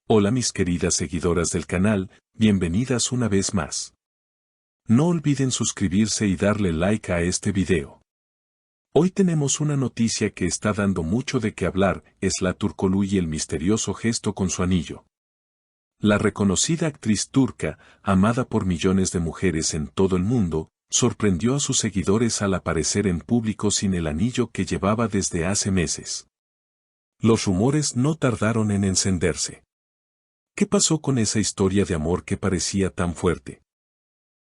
Hola mis queridas seguidoras del canal, bienvenidas una vez más. No olviden suscribirse y darle like a este video. Hoy tenemos una noticia que está dando mucho de qué hablar, Esra Türkoğlu y el misterioso gesto con su anillo. La reconocida actriz turca, amada por millones de mujeres en todo el mundo, sorprendió a sus seguidores al aparecer en público sin el anillo que llevaba desde hace meses. Los rumores no tardaron en encenderse. ¿Qué pasó con esa historia de amor que parecía tan fuerte?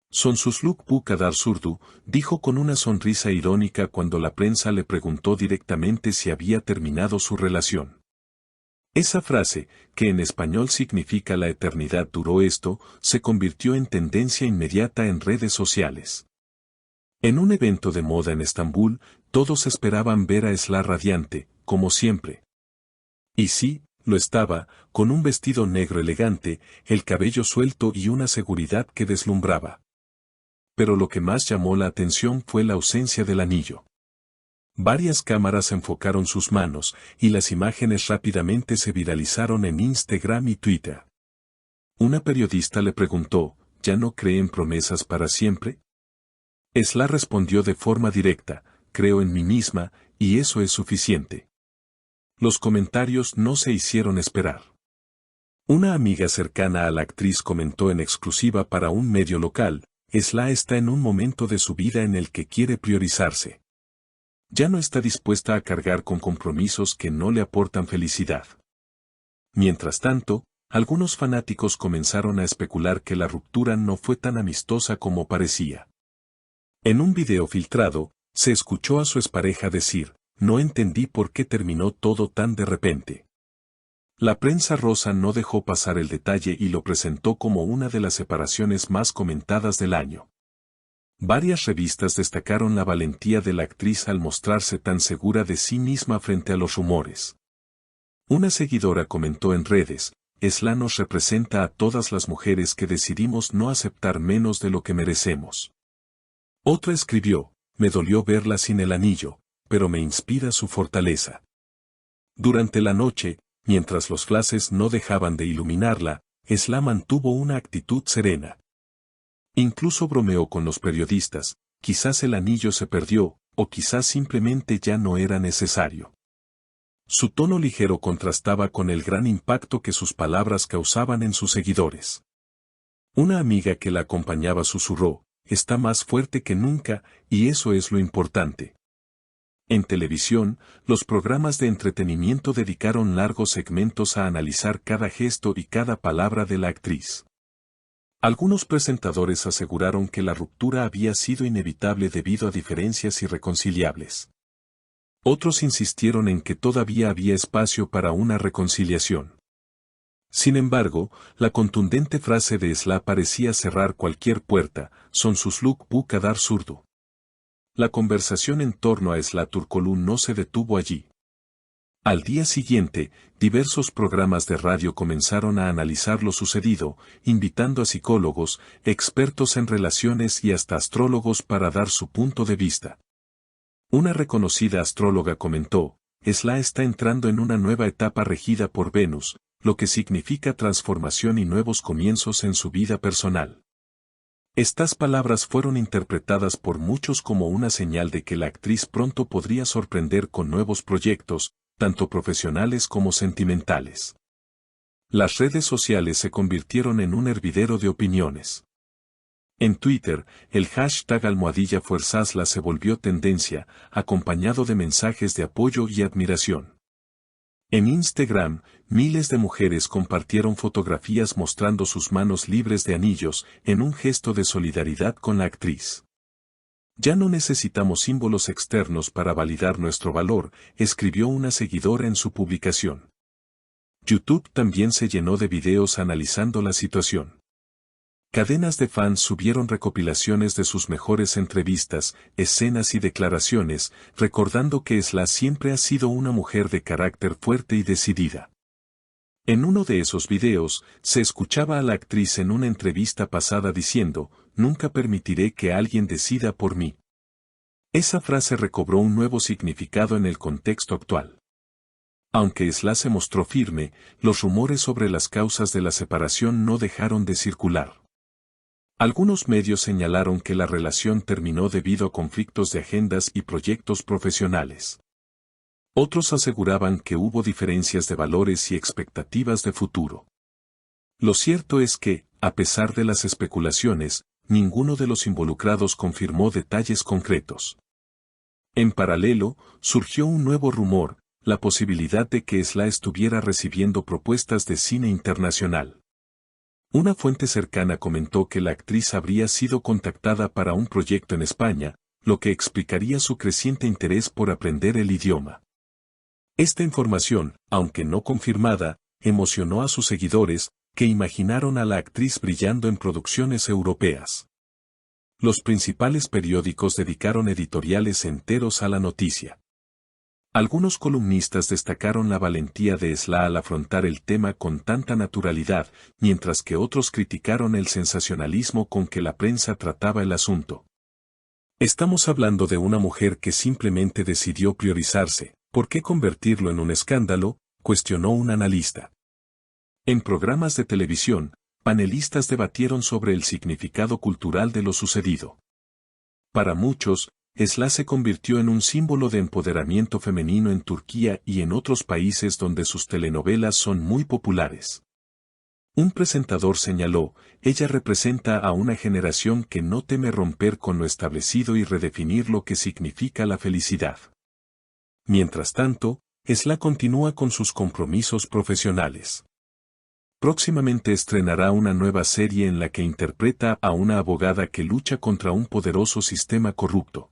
Sonsuzluk bu kadar sürdü, dijo con una sonrisa irónica cuando la prensa le preguntó directamente si había terminado su relación. Esa frase, que en español significa la eternidad duró esto, se convirtió en tendencia inmediata en redes sociales. En un evento de moda en Estambul, todos esperaban ver a Esra radiante, como siempre. Y sí, lo estaba, con un vestido negro elegante, el cabello suelto y una seguridad que deslumbraba. Pero lo que más llamó la atención fue la ausencia del anillo. Varias cámaras enfocaron sus manos, y las imágenes rápidamente se viralizaron en Instagram y Twitter. Una periodista le preguntó, ¿ya no cree en promesas para siempre? Esra respondió de forma directa, creo en mí misma, y eso es suficiente. Los comentarios no se hicieron esperar. Una amiga cercana a la actriz comentó en exclusiva para un medio local, Esra está en un momento de su vida en el que quiere priorizarse. Ya no está dispuesta a cargar con compromisos que no le aportan felicidad. Mientras tanto, algunos fanáticos comenzaron a especular que la ruptura no fue tan amistosa como parecía. En un video filtrado, se escuchó a su expareja decir, no entendí por qué terminó todo tan de repente. La prensa rosa no dejó pasar el detalle y lo presentó como una de las separaciones más comentadas del año. Varias revistas destacaron la valentía de la actriz al mostrarse tan segura de sí misma frente a los rumores. Una seguidora comentó en redes, Esra nos representa a todas las mujeres que decidimos no aceptar menos de lo que merecemos. Otra escribió, me dolió verla sin el anillo, pero me inspira su fortaleza. Durante la noche, mientras los flashes no dejaban de iluminarla, Esra mantuvo una actitud serena. Incluso bromeó con los periodistas, quizás el anillo se perdió, o quizás simplemente ya no era necesario. Su tono ligero contrastaba con el gran impacto que sus palabras causaban en sus seguidores. Una amiga que la acompañaba susurró, está más fuerte que nunca, y eso es lo importante. En televisión, los programas de entretenimiento dedicaron largos segmentos a analizar cada gesto y cada palabra de la actriz. Algunos presentadores aseguraron que la ruptura había sido inevitable debido a diferencias irreconciliables. Otros insistieron en que todavía había espacio para una reconciliación. Sin embargo, la contundente frase de Esra parecía cerrar cualquier puerta, Sonsuzluk bu kadar sürdü. La conversación en torno a Esra Türkoğlu no se detuvo allí. Al día siguiente, diversos programas de radio comenzaron a analizar lo sucedido, invitando a psicólogos, expertos en relaciones y hasta astrólogos para dar su punto de vista. Una reconocida astróloga comentó, Esra está entrando en una nueva etapa regida por Venus, lo que significa transformación y nuevos comienzos en su vida personal. Estas palabras fueron interpretadas por muchos como una señal de que la actriz pronto podría sorprender con nuevos proyectos, tanto profesionales como sentimentales. Las redes sociales se convirtieron en un hervidero de opiniones. En Twitter, el hashtag #FuerzasLa se volvió tendencia, acompañado de mensajes de apoyo y admiración. En Instagram, miles de mujeres compartieron fotografías mostrando sus manos libres de anillos, en un gesto de solidaridad con la actriz. Ya no necesitamos símbolos externos para validar nuestro valor, escribió una seguidora en su publicación. YouTube también se llenó de videos analizando la situación. Cadenas de fans subieron recopilaciones de sus mejores entrevistas, escenas y declaraciones, recordando que Esra siempre ha sido una mujer de carácter fuerte y decidida. En uno de esos videos, se escuchaba a la actriz en una entrevista pasada diciendo, nunca permitiré que alguien decida por mí. Esa frase recobró un nuevo significado en el contexto actual. Aunque Sla se mostró firme, los rumores sobre las causas de la separación no dejaron de circular. Algunos medios señalaron que la relación terminó debido a conflictos de agendas y proyectos profesionales. Otros aseguraban que hubo diferencias de valores y expectativas de futuro. Lo cierto es que, a pesar de las especulaciones, ninguno de los involucrados confirmó detalles concretos. En paralelo, surgió un nuevo rumor, la posibilidad de que Sla estuviera recibiendo propuestas de cine internacional. Una fuente cercana comentó que la actriz habría sido contactada para un proyecto en España, lo que explicaría su creciente interés por aprender el idioma. Esta información, aunque no confirmada, emocionó a sus seguidores, que imaginaron a la actriz brillando en producciones europeas. Los principales periódicos dedicaron editoriales enteros a la noticia. Algunos columnistas destacaron la valentía de Sla al afrontar el tema con tanta naturalidad, mientras que otros criticaron el sensacionalismo con que la prensa trataba el asunto. Estamos hablando de una mujer que simplemente decidió priorizarse. ¿Por qué convertirlo en un escándalo?, cuestionó un analista. En programas de televisión, panelistas debatieron sobre el significado cultural de lo sucedido. Para muchos, Sla se convirtió en un símbolo de empoderamiento femenino en Turquía y en otros países donde sus telenovelas son muy populares. Un presentador señaló, ella representa a una generación que no teme romper con lo establecido y redefinir lo que significa la felicidad. Mientras tanto, Sla continúa con sus compromisos profesionales. Próximamente estrenará una nueva serie en la que interpreta a una abogada que lucha contra un poderoso sistema corrupto.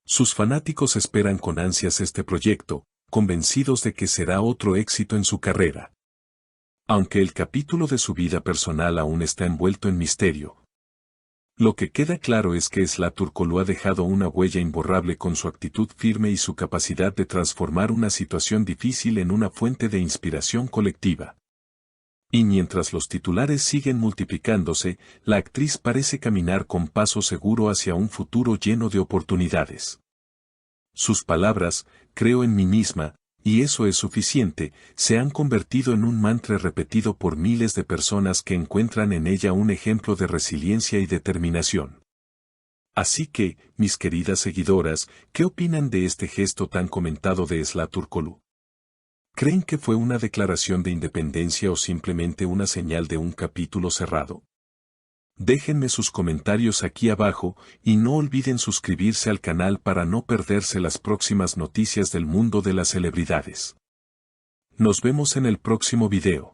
Sus fanáticos esperan con ansias este proyecto, convencidos de que será otro éxito en su carrera. Aunque el capítulo de su vida personal aún está envuelto en misterio. Lo que queda claro es que Sla Turkoglu ha dejado una huella imborrable con su actitud firme y su capacidad de transformar una situación difícil en una fuente de inspiración colectiva. Y mientras los titulares siguen multiplicándose, la actriz parece caminar con paso seguro hacia un futuro lleno de oportunidades. Sus palabras, creo en mí misma, y eso es suficiente, se han convertido en un mantra repetido por miles de personas que encuentran en ella un ejemplo de resiliencia y determinación. Así que, mis queridas seguidoras, ¿qué opinan de este gesto tan comentado de Sla Turkoglu? ¿Creen que fue una declaración de independencia o simplemente una señal de un capítulo cerrado? Déjenme sus comentarios aquí abajo y no olviden suscribirse al canal para no perderse las próximas noticias del mundo de las celebridades. Nos vemos en el próximo video.